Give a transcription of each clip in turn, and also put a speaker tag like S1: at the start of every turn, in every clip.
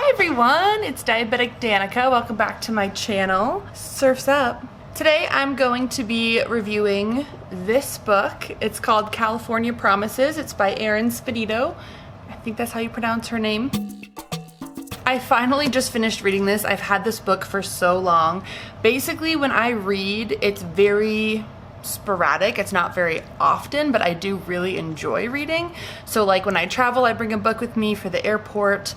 S1: Hi everyone, it's DiabeticDanica. Welcome back to my channel. Surf's up. Today I'm going to be reviewing this book. It's called California Promises. It's by Erin Spineto. I think that's how you pronounce her name. I finally just finished reading this. I've had this book for so long. Basically, when I read, it's very sporadic. It's not very often, but I do really enjoy reading. So like when I travel, I bring a book with me for the airport.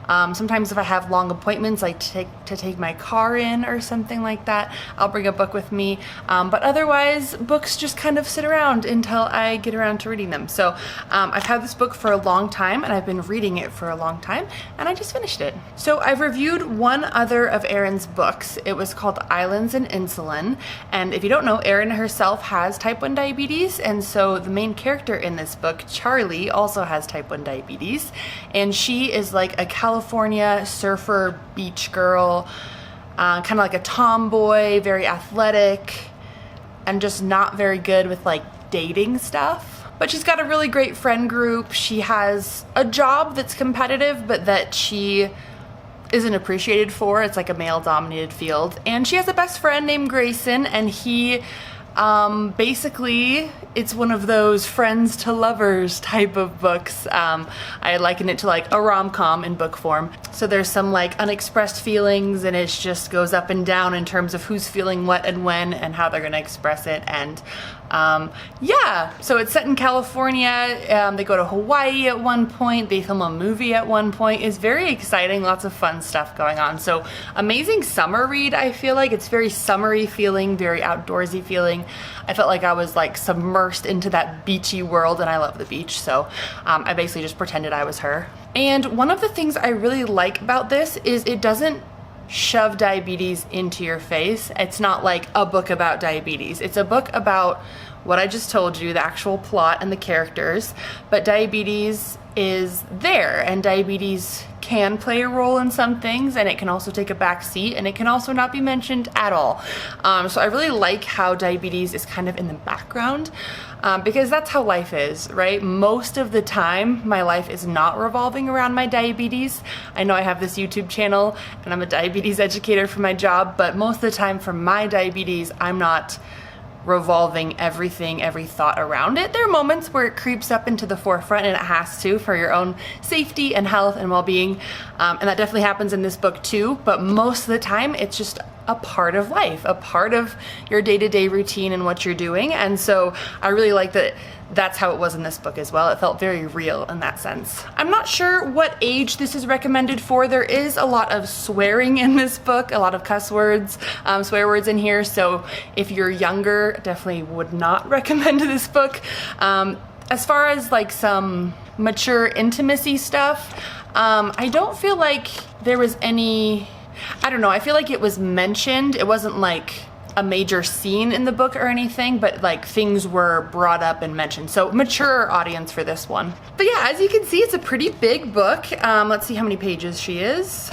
S1: Sometimes if I have long appointments, like to take my car in or something like that, I'll bring a book with me. But otherwise, books just kind of sit around until I get around to reading them. So I've had this book for a long time and I've been reading it for a long time and I just finished it. So I've reviewed one other of Erin's books. It was called Islands and Insulin. And if you don't know, Erin herself has type 1 diabetes. And so the main character in this book, Charlie, also has type 1 diabetes. And she is like a California surfer beach girl, kind of like a tomboy, very athletic, and just not very good with like dating stuff. But she's got a really great friend group. She has a job that's competitive, but that she isn't appreciated for. It's like a male-dominated field. And she has a best friend named Grayson, and he basically, it's one of those friends to lovers type of books. I liken it to like a rom-com in book form. So there's some like unexpressed feelings and it just goes up and down in terms of who's feeling what and when and how they're gonna express it. And yeah, so it's set in California. They go to Hawaii at one point. They film a movie at one point. It's very exciting, lots of fun stuff going on. So amazing summer read, I feel like. It's very summery feeling, very outdoorsy feeling. I felt like I was like submersed into that beachy world, and I love the beach, so I basically just pretended I was her. And one of the things I really like about this is it doesn't shove diabetes into your face. It's not like a book about diabetes. It's a book about what I just told you, the actual plot and the characters, but diabetes is there, and diabetes can play a role in some things, and it can also take a back seat, and it can also not be mentioned at all. So I really like how diabetes is kind of in the background, because that's how life is, right? Most of the time, my life is not revolving around my diabetes. I know I have this YouTube channel, and I'm a diabetes educator for my job, but most of the time for my diabetes, I'm not revolving everything, every thought around it. There are moments where it creeps up into the forefront, and it has to for your own safety and health and well-being, and that definitely happens in this book too, but most of the time it's just a part of life, a part of your day-to-day routine and what you're doing. And so I really like that that's how it was in this book as well. It felt very real in that sense. I'm not sure what age this is recommended for. There is a lot of swearing in this book, a lot of cuss words, swear words in here. So if you're younger, definitely would not recommend this book. As far as like some mature intimacy stuff, I don't feel like there was any, I don't know, I feel like it was mentioned. It wasn't like a major scene in the book or anything, but like things were brought up and mentioned. So mature audience for this one. But yeah, as you can see, it's a pretty big book. Let's see how many pages she is.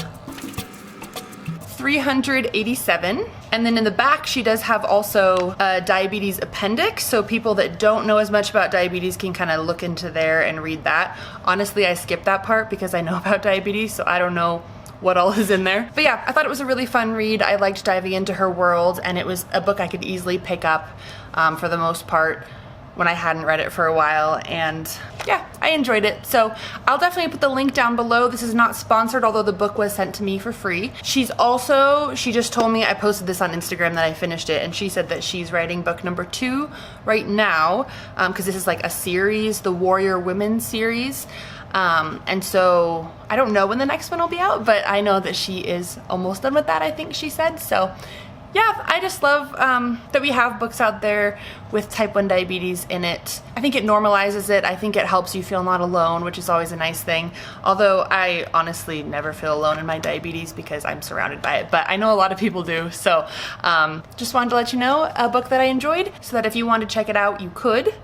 S1: 387. And then in the back, she does have also a diabetes appendix. So people that don't know as much about diabetes can kind of look into there and read that. Honestly, I skipped that part because I know about diabetes, so I don't know what all is in there. But yeah, I thought it was a really fun read. I liked diving into her world, and it was a book I could easily pick up for the most part when I hadn't read it for a while, and yeah, I enjoyed it. So I'll definitely put the link down below. This is not sponsored, although the book was sent to me for free. She just told me, I posted this on Instagram that I finished it, and she said that she's writing book number 2 right now, because this is like a series, the Warrior Women series. And so I don't know when the next one will be out, but I know that she is almost done with that, I think she said. So yeah, I just love that we have books out there with type 1 diabetes in it. I think it normalizes it. I think it helps you feel not alone, which is always a nice thing. Although I honestly never feel alone in my diabetes because I'm surrounded by it, but I know a lot of people do. So just wanted to let you know a book that I enjoyed, so that if you wanted to check it out, you could,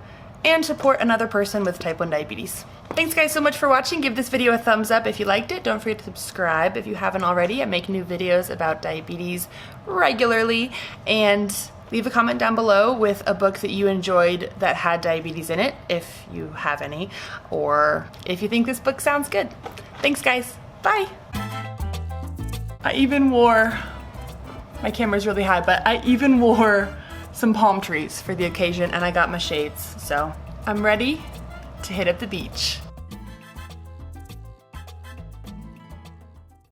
S1: and support another person with type 1 diabetes. Thanks guys so much for watching. Give this video a thumbs up if you liked it. Don't forget to subscribe if you haven't already. I make new videos about diabetes regularly. And leave a comment down below with a book that you enjoyed that had diabetes in it, if you have any, or if you think this book sounds good. Thanks guys. Bye. I even wore, my camera's really high, but I even wore some palm trees for the occasion, and I got my shades. So I'm ready to hit up the beach.